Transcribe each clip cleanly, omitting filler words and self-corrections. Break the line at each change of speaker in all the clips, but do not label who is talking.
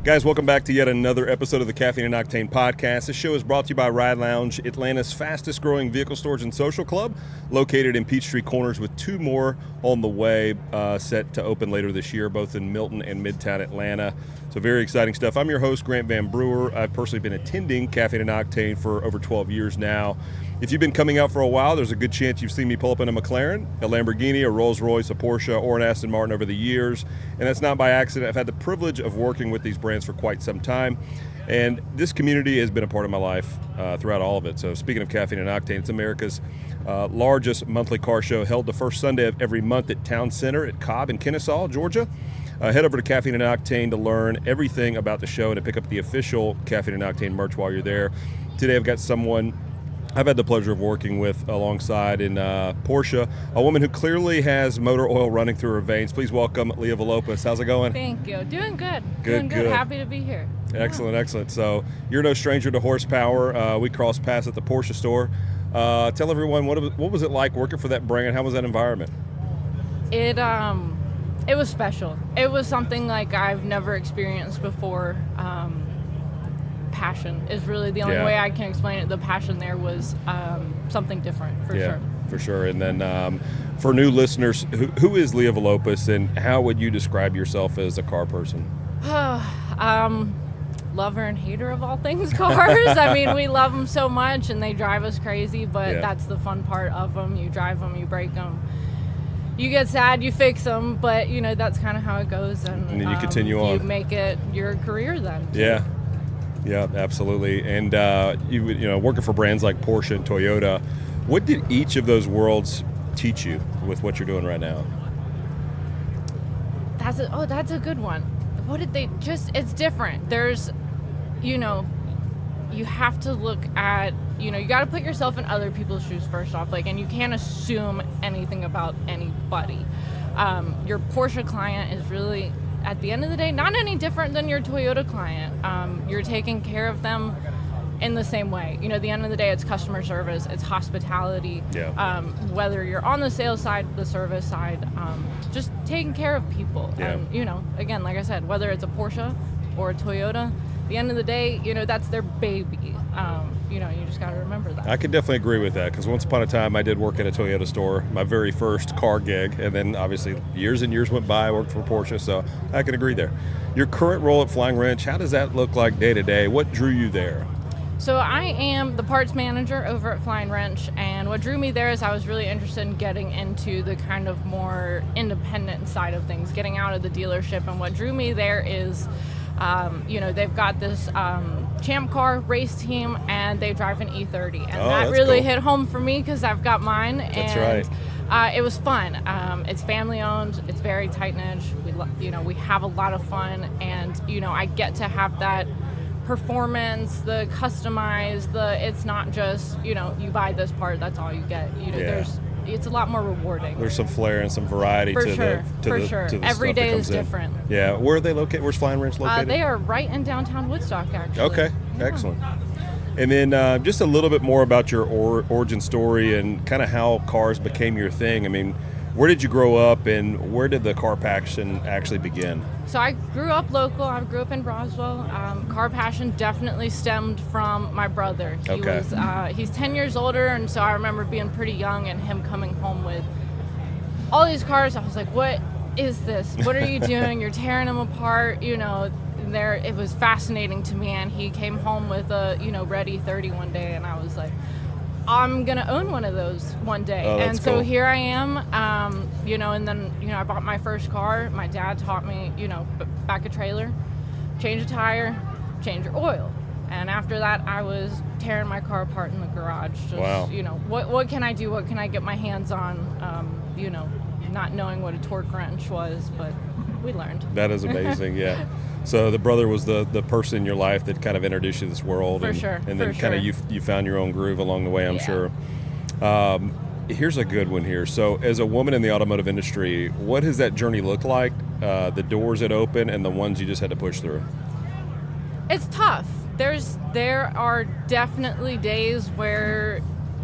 Guys, welcome back to yet another episode of the Caffeine Octane Podcast. This show is brought to you by Ride Lounge, Atlanta's fastest growing vehicle storage and social club, located in Peachtree Corners with two more on the way, set to open later this year, both in Milton and Midtown Atlanta. So very exciting stuff. I'm your host, Grant Van Brewer. I've personally been attending Caffeine Octane for over 12 years now. If you've been coming out for a while, there's a good chance you've seen me pull up in a McLaren, a Lamborghini, a Rolls-Royce, a Porsche, or an Aston Martin over the years. And that's not by accident. I've had the privilege of working with these brands for quite some time. And this community has been a part of my life throughout all of it. So speaking of Caffeine and Octane, it's America's largest monthly car show, held the first Sunday of every month at Town Center at Cobb in Kennesaw, Georgia. Head over to Caffeine and Octane to learn everything about the show and to pick up the official Caffeine and Octane merch while you're there. Today I've got someone I've had the pleasure of working with alongside in Porsche, a woman who clearly has motor oil running through her veins. Please welcome Leah Voulopos. How's it going?
Thank you. Doing good.
Good.
Happy to be here.
Excellent, excellent. So you're no stranger to horsepower. We crossed paths at the Porsche store. Tell everyone, what was it like working for that brand? How was that environment?
It was special. It was something like I've never experienced before. Passion is really the only way I can explain it. The passion there was something different, for sure.
For sure. And then for new listeners, who is Leah Voulopos, and how would you describe yourself as a car person?
Lover and hater of all things cars. I mean, we love them so much, and they drive us crazy, but that's the fun part of them. You drive them, you break them. You get sad, you fix them, but, that's kind of how it goes. And
then you continue on.
You make it your career then.
Yeah, absolutely. And you working for brands like Porsche and Toyota, what did each of those worlds teach you with what you're doing right now?
That's a good one. What did they it's different. There's, you have to look at, you got to put yourself in other people's shoes first off, and you can't assume anything about anybody. Your Porsche client is really, at the end of the day, not any different than your Toyota client. You're taking care of them in the same way. At the end of the day, it's customer service, it's hospitality.
Yeah.
Whether you're on the sales side, the service side, just taking care of people.
Yeah.
Again, like I said, whether it's a Porsche or a Toyota, at the end of the day, that's their baby. You just got to remember that.
I could definitely agree with that, because once upon a time I did work at a Toyota store, my very first car gig, and then obviously years and years went by, I worked for Porsche, so I can agree there. Your current role at Flyin Wrench, how does that look like day to day? What drew you there?
So I am the parts manager over at Flyin Wrench, and what drew me there is I was really interested in getting into the kind of more independent side of things, getting out of the dealership. And what drew me there is, they've got this Champ Car race team, and they drive an E30, and that really hit home for me because I've got mine.
That's right.
It was fun. It's family owned. It's very tight knit. We have a lot of fun, and I get to have that performance, the customized, it's not just you buy this part, that's all you get. It's a lot more rewarding.
There's some flair and some variety to the
Every day is
in.
different.
Yeah. Where are they located? Where's Flyin Wrench located?
They are right in downtown Woodstock, actually.
Okay. Yeah. Excellent. And then just a little bit more about your origin story and kind of how cars became your thing. I mean, where did you grow up, and where did the car passion actually begin?
So I grew up local. I grew up in Roswell. Car passion definitely stemmed from my brother. He's 10 years older, and so I remember being pretty young and him coming home with all these cars. I was like, what is this? What are you doing? You're tearing them apart. It was fascinating to me, and he came home with a Red E30 one day, and I was like, I'm going to own one of those one day. And so
cool.
Here I am, and then, I bought my first car. My dad taught me, back a trailer, change a tire, change your oil. And after that, I was tearing my car apart in the garage.
Wow.
What can I do? What can I get my hands on? Not knowing what a torque wrench was, but we learned.
That is amazing, yeah. So the brother was the person in your life that kind of introduced you to this world.
For sure.
And then kind of you found your own groove along the way, I'm sure. Here's a good one here. So as a woman in the automotive industry, what has that journey looked like? The doors that open and the ones you just had to push through?
It's tough. There are definitely days where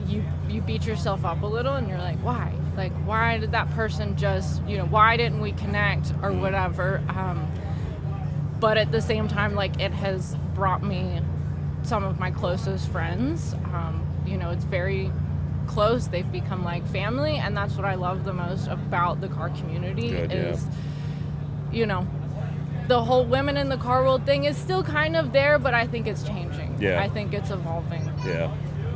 you beat yourself up a little and you're like, why? Like, why did that person just, why didn't we connect or whatever? but at the same time, like, it has brought me some of my closest friends. It's very close. They've become like family, and that's what I love the most about the car community. The whole women in the car world thing is still kind of there, but I think it's changing.
Yeah.
I think it's evolving.
Yeah,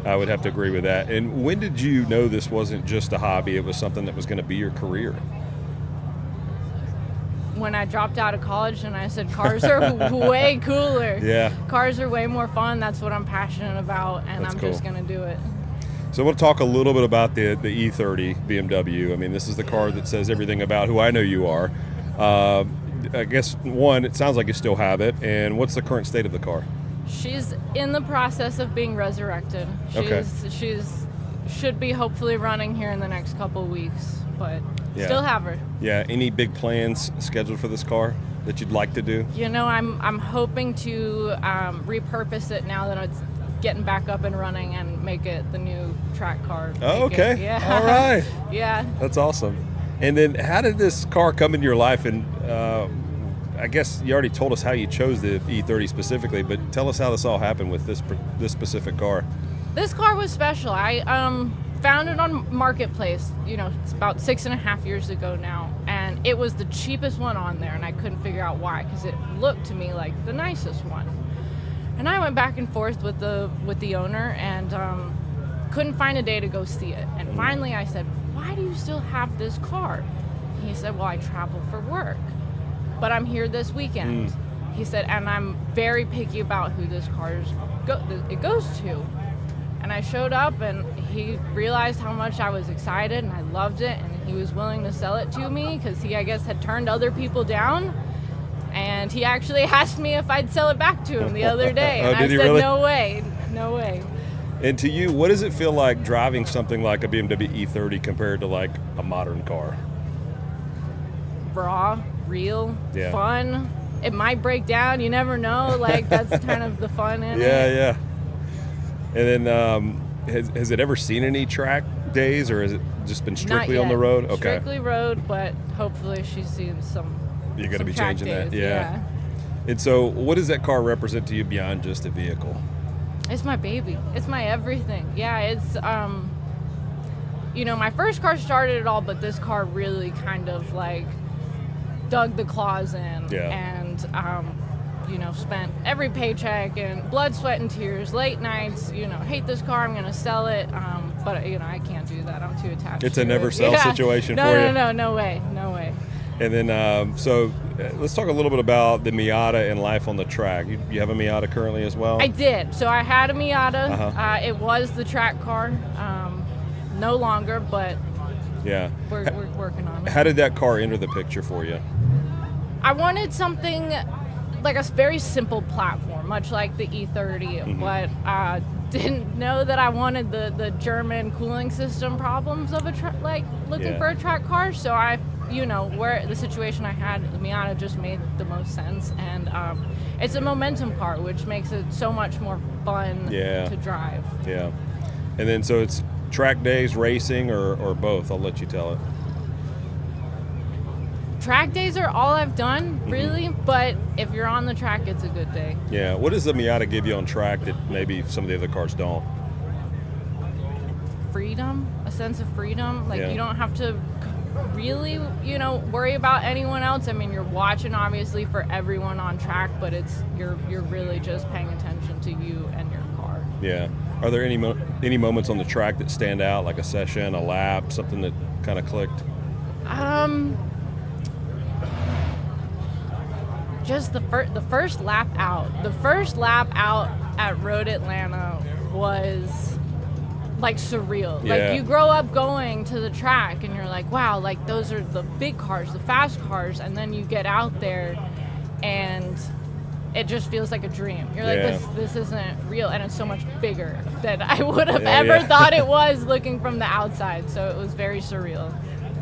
I would have to agree with that. And when did you know this wasn't just a hobby, it was something that was going to be your career?
When I dropped out of college and I said cars are way cooler.
Yeah.
Cars are way more fun. That's what I'm passionate about, and
That's
I'm
cool.
just going to do it.
So we'll talk a little bit about the E30 BMW. I mean, this is the car that says everything about who I know you are. I guess, one, it sounds like you still have it. And what's the current state of the car?
She's in the process of being resurrected. She's should be hopefully running here in the next couple weeks, but still have her.
Yeah. Any big plans scheduled for this car that you'd like to do?
I'm hoping to repurpose it now that it's getting back up and running and make it the new track car.
Oh, okay.
Yeah.
All right.
Yeah.
That's awesome. And then how did this car come into your life? And I guess you already told us how you chose the E30 specifically, but tell us how this all happened with this specific car.
This car was special. I found it on Marketplace, it's about 6.5 years ago now, and it was the cheapest one on there, and I couldn't figure out why, because it looked to me like the nicest one. And I went back and forth with the owner, and couldn't find a day to go see it. And finally I said, why do you still have this car? And he said, well, I travel for work, but I'm here this weekend. He said, and I'm very picky about who this car goes to. And I showed up, and he realized how much I was excited, and I loved it, and he was willing to sell it to me because he, I guess, had turned other people down. And he actually asked me if I'd sell it back to him the other day. And I said,
really?
no way.
And to you, what does it feel like driving something like a BMW E30 compared to like a modern car?
Raw, real, fun. It might break down. You never know. Like, that's kind of the fun in it.
Yeah. And then has it ever seen any track days, or has it just been strictly on the road? Okay.
Strictly road, but hopefully she's seen some.
You're going to be
track
changing
days.
that. Yeah. And so what does that car represent to you beyond just a vehicle?
It's my baby. It's my everything. Yeah, it's, my first car started it all, but this car really kind of like dug the claws in.
Yeah.
And, spent every paycheck and blood, sweat, and tears, late nights, hate this car, I'm going to sell it. But, I can't do that. I'm too attached.
It's a never sell situation for you.
No way.
And then, so let's talk a little bit about the Miata and life on the track. You have a Miata currently as well?
I did. So I had a Miata. It was the track car. No longer, but we're working on it.
How did that car enter the picture for you?
I wanted something like a very simple platform, much like the E30, but didn't know that I wanted the German cooling system problems of looking for a track car. So I, where the situation I had, the Miata just made the most sense, and it's a momentum car, which makes it so much more fun to drive.
Yeah. And then so it's track days, racing, or both? I'll let you tell it.
Track days are all I've done, really, but if you're on the track, it's a good day.
Yeah. What does the Miata give you on track that maybe some of the other cars don't?
Freedom, a sense of freedom. You don't have to really, worry about anyone else. I mean, you're watching, obviously, for everyone on track, but you're really just paying attention to you and your car.
Yeah. Are there any moments on the track that stand out, like a session, a lap, something that kind of clicked?
Just the first lap out. The first lap out at Road Atlanta was like surreal.
Yeah.
Like, you grow up going to the track and you're like, wow, like those are the big cars, the fast cars, and then you get out there and it just feels like a dream. You're like, this isn't real, and it's so much bigger than I would have ever thought it was looking from the outside. So it was very surreal.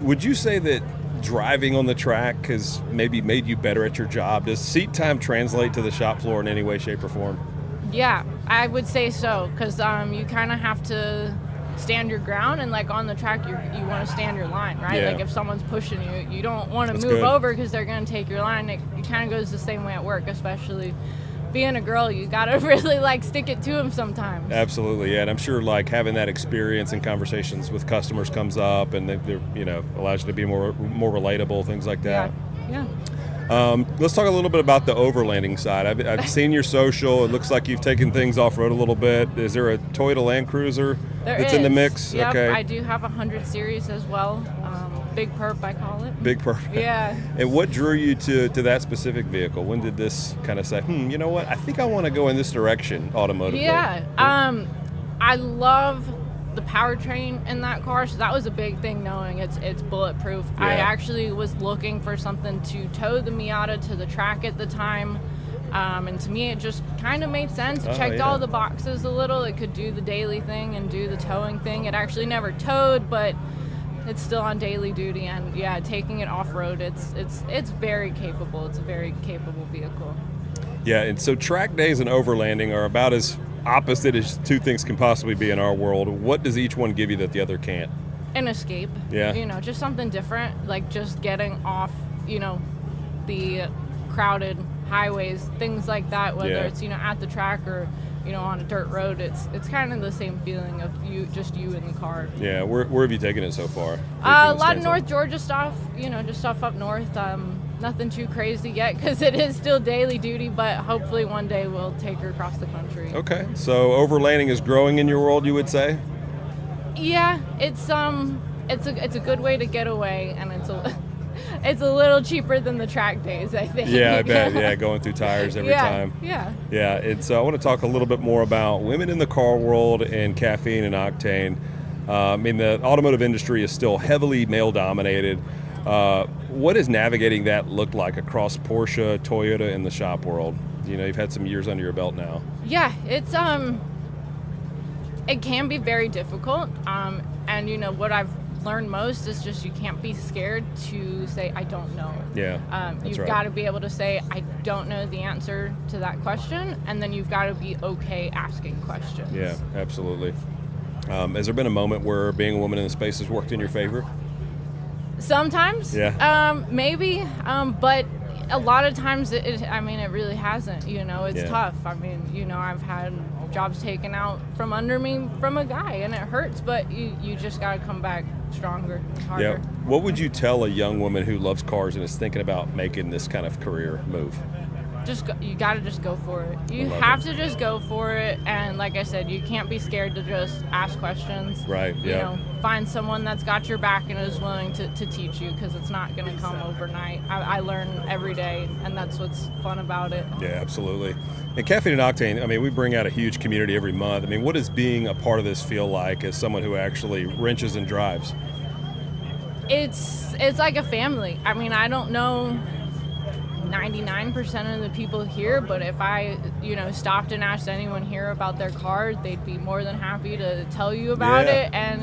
Would you say that driving on the track has maybe made you better at your job? Does seat time translate to the shop floor in any way, shape, or form?
Yeah, I would say so, because you kind of have to stand your ground, and like on the track you want to stand your line, right?
Yeah.
Like if someone's pushing you, you don't want to move
good.
over because they're going to take your line. It kind of goes the same way at work, especially being a girl. You got to really like stick it to them sometimes.
Absolutely, yeah. And I'm sure like having that experience in conversations with customers comes up, and they're allows you to be more relatable, things like that.
Yeah.
Let's talk a little bit about the overlanding side. I've seen your social. It looks like you've taken things off-road a little bit. Is there a Toyota Land Cruiser that's in the mix?
Yep,
okay.
I do have a 100 series as well. Big Perp, I call it.
Big Perp.
Yeah.
And what drew you to that specific vehicle? When did this kind of say, you know what, I think I want to go in this direction automotively?
Yeah. I love the powertrain in that car, so that was a big thing, knowing it's bulletproof.
Yeah.
I actually was looking for something to tow the Miata to the track at the time, and to me it just kind of made sense. It checked all the boxes a little. It could do the daily thing and do the towing thing. It actually never towed, but it's still on daily duty, and yeah, taking it off-road, it's very capable. It's a very capable vehicle.
Yeah, and so track days and overlanding are about as opposite as two things can possibly be in our world. What does each one give you that the other can't?
An escape.
Yeah.
Just something different, like just getting off, the crowded highways, things like that, whether it's, at the track or, on a dirt road. It's kind of the same feeling of you in the car.
Yeah, where have you taken it so far?
A lot of North Georgia stuff, just stuff up north. Nothing too crazy yet because it is still daily duty, but hopefully one day we'll take her across the country.
Okay, so overlanding is growing in your world, you would say?
Yeah, it's a good way to get away, and it's a little cheaper than the track days, I think.
Yeah, I bet. Yeah, going through tires every time.
Yeah.
Yeah, and so I want to talk a little bit more about women in the car world and caffeine and octane. The automotive industry is still heavily male-dominated. What does navigating that look like across Porsche, Toyota, and the shop world? You've had some years under your belt now.
Yeah, it's it can be very difficult. And what I've learned most is just you can't be scared to say I don't know.
Yeah.
You've got to be able to say I don't know the answer to that question, and then you've got to be okay asking questions.
Yeah, absolutely. Has there been a moment where being a woman in the space has worked in your favor?
Sometimes, maybe, but a lot of times it really hasn't. It's tough. I've had jobs taken out from under me from a guy, and it hurts, but you just got to come back stronger, harder.
Yeah. What would you tell a young woman who loves cars and is thinking about making this kind of career move?
You got to just go for it. You have to just go for it, and like I said, you can't be scared to just ask questions.
Right, yeah.
Find someone that's got your back and is willing to teach you, because it's not going to come overnight. I learn every day, and that's what's fun about it.
Yeah, absolutely. And Caffeine and Octane, we bring out a huge community every month. What does being a part of this feel like as someone who actually wrenches and drives?
It's like a family. I don't know 99% of the people here, but if I stopped and asked anyone here about their car, they'd be more than happy to tell you about it, and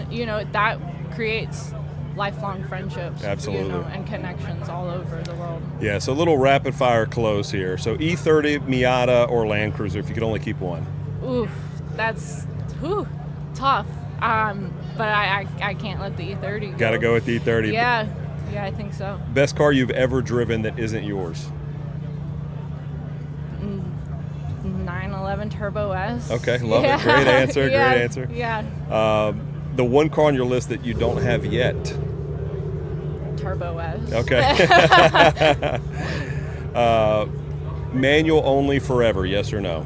that creates lifelong friendships.
Absolutely.
And connections all over the world.
Yeah, so a little rapid fire close here. So E30, Miata, or Land Cruiser if you could only keep one?
Ooh, that's tough, but I can't let the E30 go.
Gotta go with the E30.
Yeah, I think so.
Best car you've ever driven that isn't yours?
911 Turbo S.
Okay, love it. Great answer.
Yeah.
Great answer.
Yeah.
The one car on your list that you don't have yet?
Turbo S.
Okay. Manual only forever, yes or no?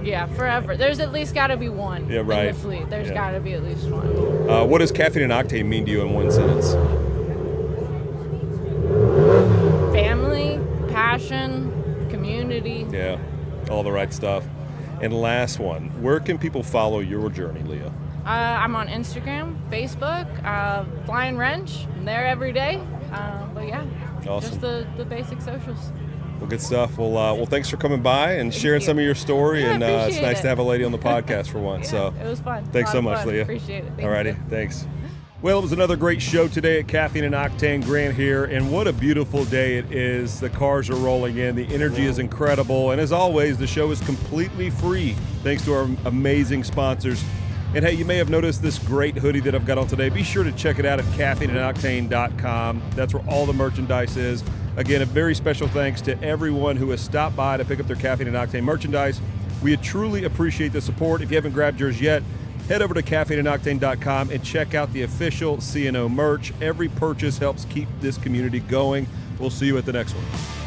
Yeah, forever. There's at least got to be one in the fleet. There's got to be at least one.
What does Caffeine and Octane mean to you in one sentence?
Family, passion, community.
Yeah, all the right stuff. And last one, where can people follow your journey, Leah?
I'm on Instagram, Facebook, Flyin Wrench. I'm there every day. But yeah,
awesome.
Just the basic socials.
Well, good stuff. Well, thanks for coming by and sharing some of your story.
Yeah,
and it's nice to have a lady on the podcast for once.
Yeah, it was fun.
Thanks so much, Leah.
Appreciate it.
Alrighty, thanks. Well, it was another great show today at Caffeine and Octane. Grant here, and what a beautiful day it is. The cars are rolling in. The energy is incredible. And as always, the show is completely free thanks to our amazing sponsors, And hey, you may have noticed this great hoodie that I've got on today. Be sure to check it out at caffeineandoctane.com. That's where all the merchandise is. Again, a very special thanks to everyone who has stopped by to pick up their Caffeine and Octane merchandise. We truly appreciate the support. If you haven't grabbed yours yet, head over to caffeineandoctane.com and check out the official CNO merch. Every purchase helps keep this community going. We'll see you at the next one.